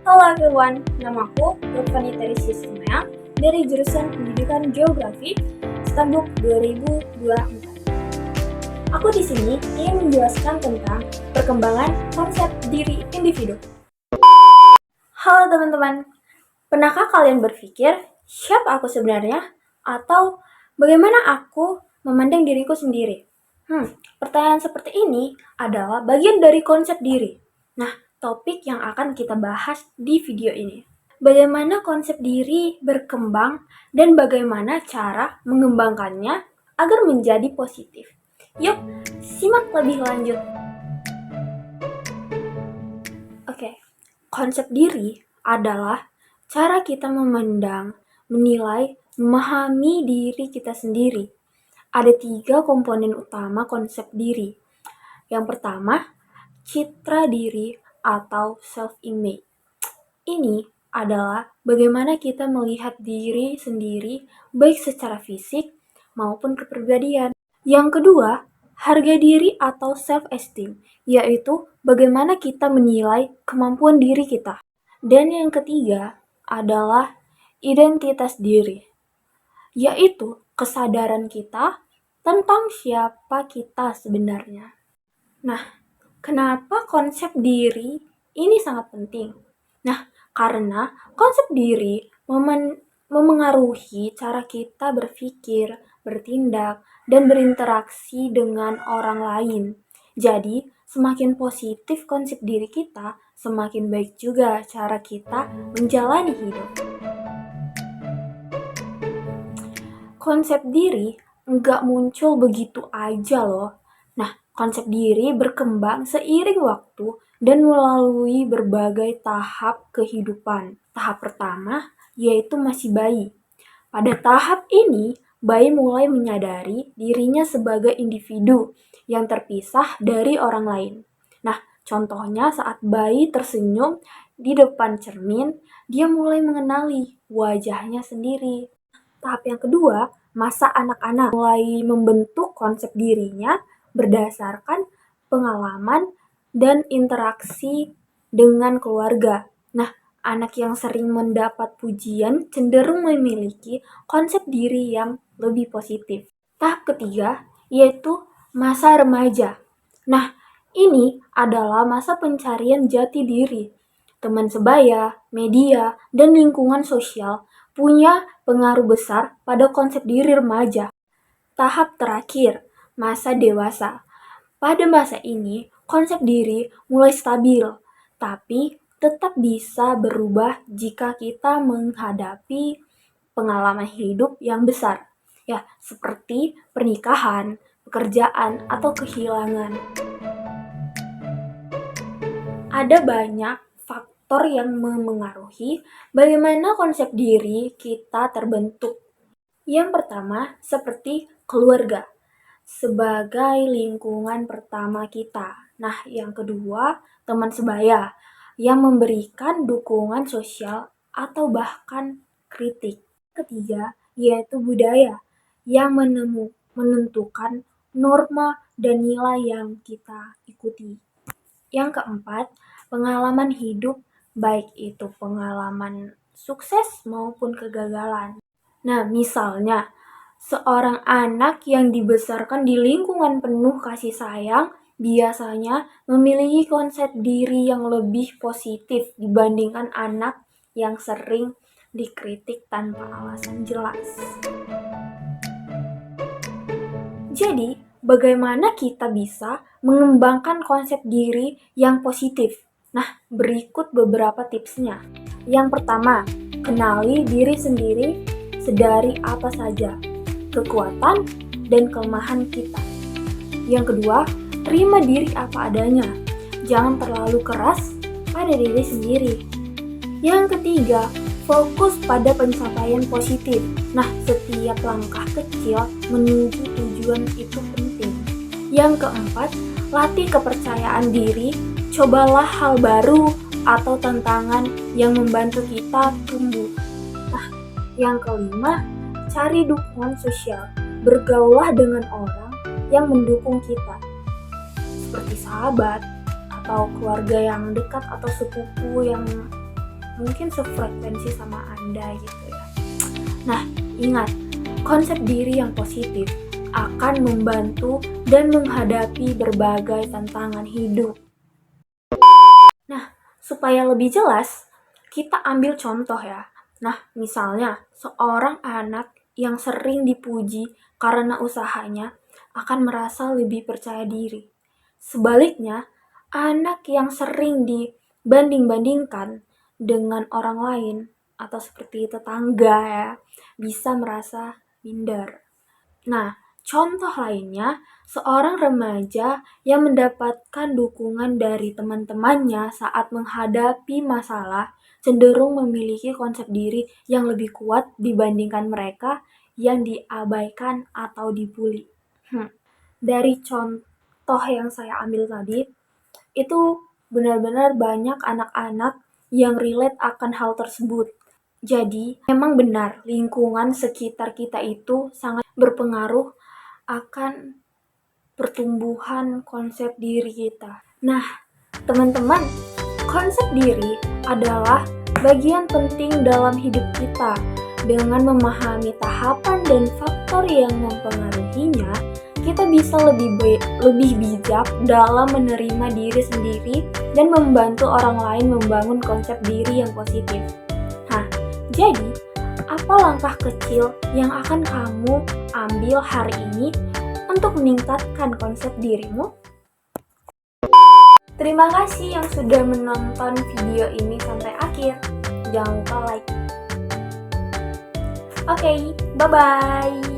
Halo everyone, namaku Lutfani Terisismaya dari jurusan Pendidikan Geografi Stambuk 2024. Aku di sini ingin menjelaskan tentang perkembangan konsep diri individu. Halo teman-teman, pernahkah kalian berpikir siapa aku sebenarnya? Atau bagaimana aku memandang diriku sendiri? Pertanyaan seperti ini adalah bagian dari konsep diri. Nah, topik yang akan kita bahas di video ini. Bagaimana konsep diri berkembang dan bagaimana cara mengembangkannya agar menjadi positif. Yuk, simak lebih lanjut. Oke, konsep diri adalah cara kita memandang, menilai, memahami diri kita sendiri. Ada 3 komponen utama konsep diri. Yang pertama, citra diri atau self-image. Ini adalah bagaimana kita melihat diri sendiri baik secara fisik maupun kepribadian. Yang kedua, harga diri atau self-esteem, yaitu bagaimana kita menilai kemampuan diri kita. Dan yang ketiga adalah identitas diri, yaitu kesadaran kita tentang siapa kita sebenarnya. Nah, kenapa konsep diri ini sangat penting? Nah, karena konsep diri memengaruhi cara kita berpikir, bertindak, dan berinteraksi dengan orang lain. Jadi, semakin positif konsep diri kita, semakin baik juga cara kita menjalani hidup. Konsep diri nggak muncul begitu aja loh. Nah, konsep diri berkembang seiring waktu dan melalui berbagai tahap kehidupan. Tahap pertama yaitu masih bayi. Pada tahap ini, bayi mulai menyadari dirinya sebagai individu yang terpisah dari orang lain. Nah, contohnya saat bayi tersenyum di depan cermin, dia mulai mengenali wajahnya sendiri. Tahap yang kedua, masa anak-anak mulai membentuk konsep dirinya berdasarkan pengalaman dan interaksi dengan keluarga. Nah, anak yang sering mendapat pujian cenderung memiliki konsep diri yang lebih positif. Tahap ketiga, yaitu masa remaja. Nah, ini adalah masa pencarian jati diri. Teman sebaya, media, dan lingkungan sosial punya pengaruh besar pada konsep diri remaja. Tahap terakhir, masa dewasa. Pada masa ini, konsep diri mulai stabil, tapi tetap bisa berubah jika kita menghadapi pengalaman hidup yang besar, ya, seperti pernikahan, pekerjaan, atau kehilangan. Ada banyak faktor yang memengaruhi bagaimana konsep diri kita terbentuk. Yang pertama, seperti keluarga sebagai lingkungan pertama kita. Nah, yang kedua, teman sebaya yang memberikan dukungan sosial atau bahkan kritik. Ketiga, yaitu budaya yang menentukan norma dan nilai yang kita ikuti. Yang keempat, pengalaman hidup, baik itu pengalaman sukses maupun kegagalan. Nah, misalnya, seorang anak yang dibesarkan di lingkungan penuh kasih sayang biasanya memiliki konsep diri yang lebih positif dibandingkan anak yang sering dikritik tanpa alasan jelas. Jadi, bagaimana kita bisa mengembangkan konsep diri yang positif? Nah, berikut beberapa tipsnya. Yang pertama, kenali diri sendiri sedari apa saja, kekuatan dan kelemahan kita. Yang kedua, terima diri apa adanya. Jangan terlalu keras pada diri sendiri. Yang ketiga, fokus pada pencapaian positif. Nah, setiap langkah kecil menuju tujuan itu penting. Yang keempat, latih kepercayaan diri. Cobalah hal baru atau tantangan yang membantu kita tumbuh. Nah, yang kelima, cari dukungan sosial. Bergaulah dengan orang yang mendukung kita, seperti sahabat atau keluarga yang dekat atau sepupu yang mungkin sefrekuensi sama Anda gitu ya. Nah, ingat, konsep diri yang positif akan membantu dan menghadapi berbagai tantangan hidup. Nah, supaya lebih jelas, kita ambil contoh ya. Nah, misalnya seorang anak yang sering dipuji karena usahanya akan merasa lebih percaya diri. Sebaliknya, anak yang sering dibanding-bandingkan dengan orang lain atau seperti tetangga ya, bisa merasa minder. Nah, contoh lainnya, seorang remaja yang mendapatkan dukungan dari teman-temannya saat menghadapi masalah cenderung memiliki konsep diri yang lebih kuat dibandingkan mereka yang diabaikan atau dibully. Dari contoh yang saya ambil tadi, itu benar-benar banyak anak-anak yang relate akan hal tersebut. Jadi, memang benar lingkungan sekitar kita itu sangat berpengaruh akan pertumbuhan konsep diri kita. Nah, teman-teman, konsep diri adalah bagian penting dalam hidup kita. Dengan memahami tahapan dan faktor yang mempengaruhinya, kita bisa lebih bijak dalam menerima diri sendiri dan membantu orang lain membangun konsep diri yang positif. Nah, jadi apa langkah kecil yang akan kamu ambil hari ini untuk meningkatkan konsep dirimu? Terima kasih yang sudah menonton video ini sampai akhir. Jangan lupa like. Oke, bye-bye.